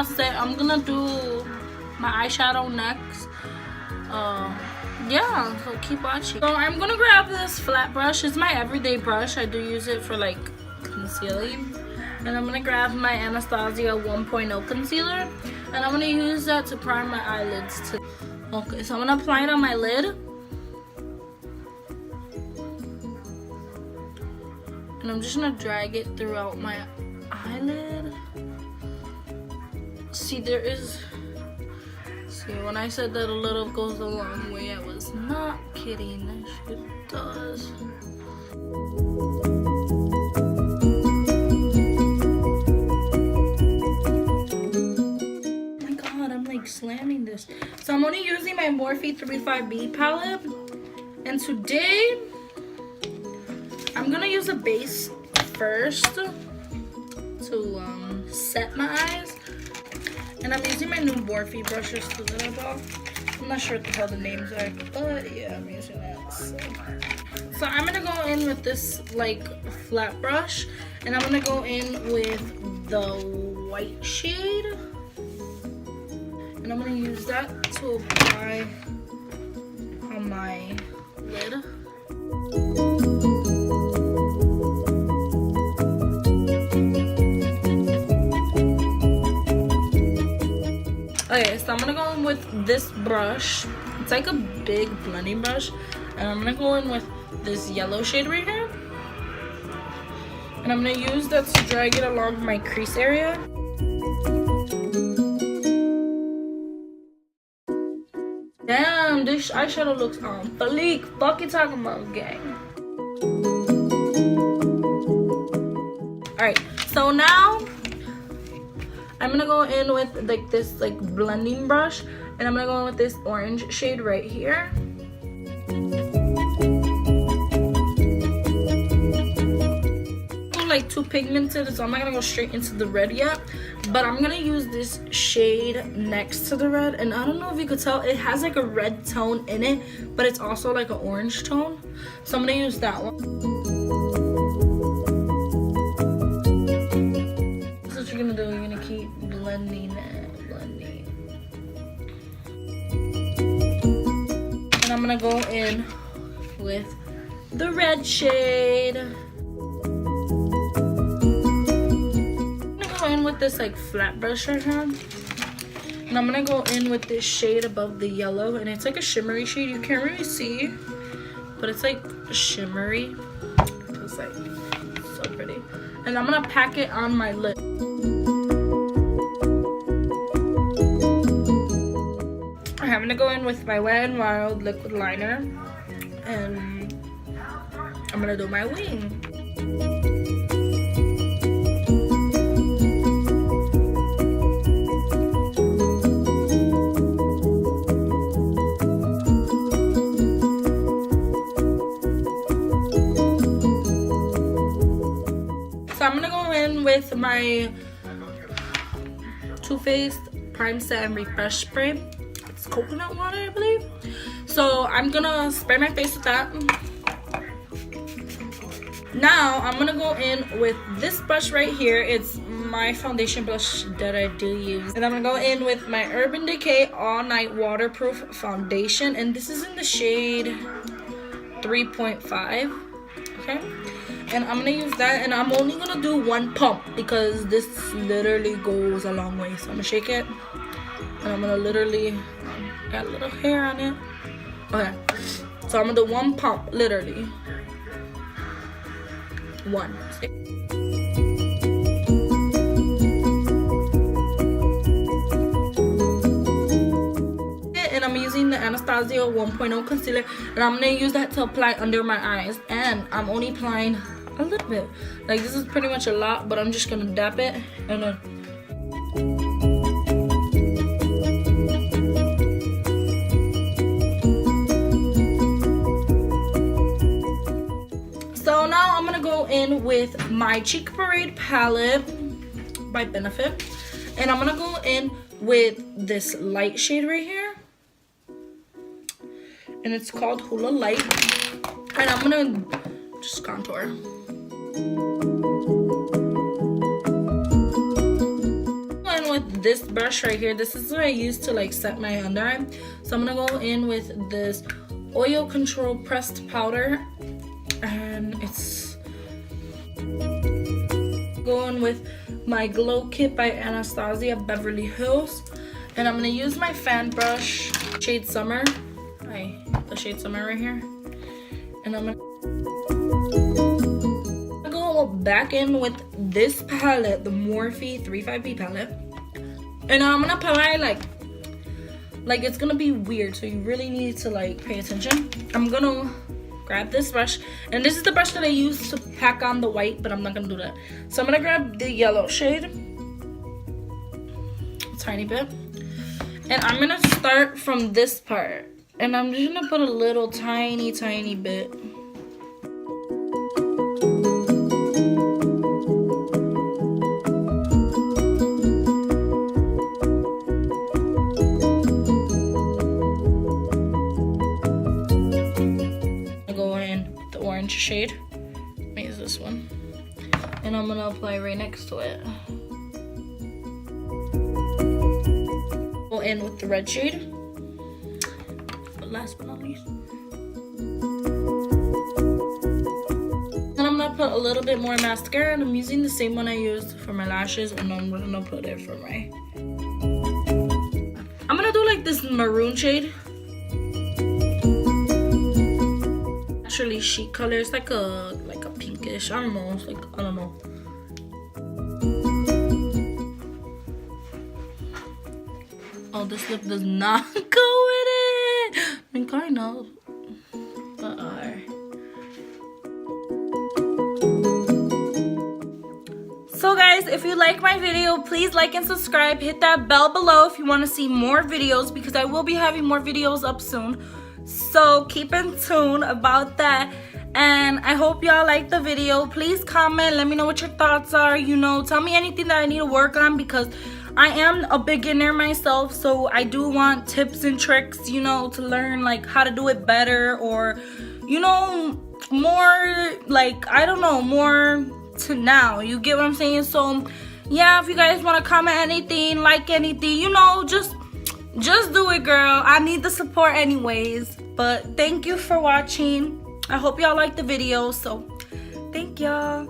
all set. I'm gonna do my eyeshadow next. Yeah, so keep watching. So I'm gonna grab this flat brush. It's my everyday brush. I do use it for like concealing. And I'm gonna grab my Anastasia 1.0 concealer, and I'm gonna use that to prime my eyelids too. Okay, so I'm gonna apply it on my lid. And I'm just gonna drag it throughout my eyelid. See, when I said that a little goes a long way, I was not kidding. That shit does. Oh my god, I'm like slamming this. So I'm only using my Morphe 35B palette. And today, I'm gonna use a base first to set my eyes. And I'm using my new Morphe brushes too that I bought. I'm not sure what the hell the names are, but yeah, I'm using that. So I'm gonna go in with this like flat brush, and I'm gonna go in with the white shade, and I'm gonna use that to apply on my lid. Okay, so I'm gonna go in with this brush. It's like a big blending brush. And I'm gonna go in with this yellow shade right here. And I'm gonna use that to drag it along my crease area. Damn, this eyeshadow looks on fleek. Fuck you talking about, gang. Alright, so now I'm gonna go in with like this like blending brush, and I'm gonna go in with this orange shade right here. Like too pigmented, so I'm not gonna go straight into the red yet, but I'm gonna use this shade next to the red. And I don't know if you could tell, it has like a red tone in it, but it's also like an orange tone, so I'm gonna use that one. This is what you're gonna do. You're gonna keep blending it, and I'm gonna go in with the red shade. In with this like flat brush right here, and I'm gonna go in with this shade above the yellow, and it's like a shimmery shade. You can't really see, but it's like shimmery. It's like so pretty, and I'm gonna pack it on my lip. I'm gonna go in with my Wet n Wild liquid liner, and I'm gonna do my wing. So I'm gonna go in with my Too Faced Prime Set and Refresh Spray. It's coconut water, I believe. So I'm gonna spray my face with that. Now I'm gonna go in with this brush right here. It's my foundation brush that I do use. And I'm gonna go in with my Urban Decay All Night Waterproof Foundation. And this is in the shade 3.5. Okay? And I'm gonna use that, and I'm only gonna do one pump because this literally goes a long way. So I'm gonna shake it, and I'm gonna literally got a little hair on it. Okay, so I'm gonna do one pump, literally one. And I'm using the Anastasia 1.0 concealer, and I'm gonna use that to apply under my eyes. And I'm only applying a little bit. Like, this is pretty much a lot, but I'm just gonna dab it and then so now I'm gonna go in with my Cheek Parade palette by Benefit, and I'm gonna go in with this light shade right here, and it's called Hola Light, and I'm gonna just contour. And with this brush right here. This is what I use to like set my under eye. So I'm gonna go in with this oil control pressed powder, and it's going with my glow kit by Anastasia Beverly Hills, and I'm gonna use my fan brush shade Summer, the shade Summer right here, and I'm gonna go back in with this palette, the Morphe 35B palette, and I'm gonna apply like it's gonna be weird, so you really need to like pay attention. I'm gonna grab this brush, and this is the brush that I use to pack on the white, but I'm not gonna do that. So I'm gonna grab the yellow shade, a tiny bit, and I'm gonna start from this part, and I'm just gonna put a little tiny bit. Shade, use this one, and I'm gonna apply right next to it. Go in with the red shade, but last but not least, and I'm gonna put a little bit more mascara, and I'm using the same one I used for my lashes, and I'm gonna put it for my, I'm gonna do like this maroon shade. Naturally chic color. It's like a pinkish, I don't know, it's like, I don't know. Oh, this lip does not go with it. I mean, kind of, but alright. So guys, if you like my video, please like and subscribe. Hit that bell below if you want to see more videos, because I will be having more videos up soon. So keep in tune about that, and I hope y'all like the video. Please comment, let me know what your thoughts are, you know, tell me anything that I need to work on, because I am a beginner myself, so I do want tips and tricks, you know, to learn like how to do it better, or you know, more like, I don't know, more to now, you get what I'm saying? So yeah, if you guys want to comment anything, like anything, you know, just do it, girl. I need the support anyways. But thank you for watching. I hope y'all liked the video. So thank y'all.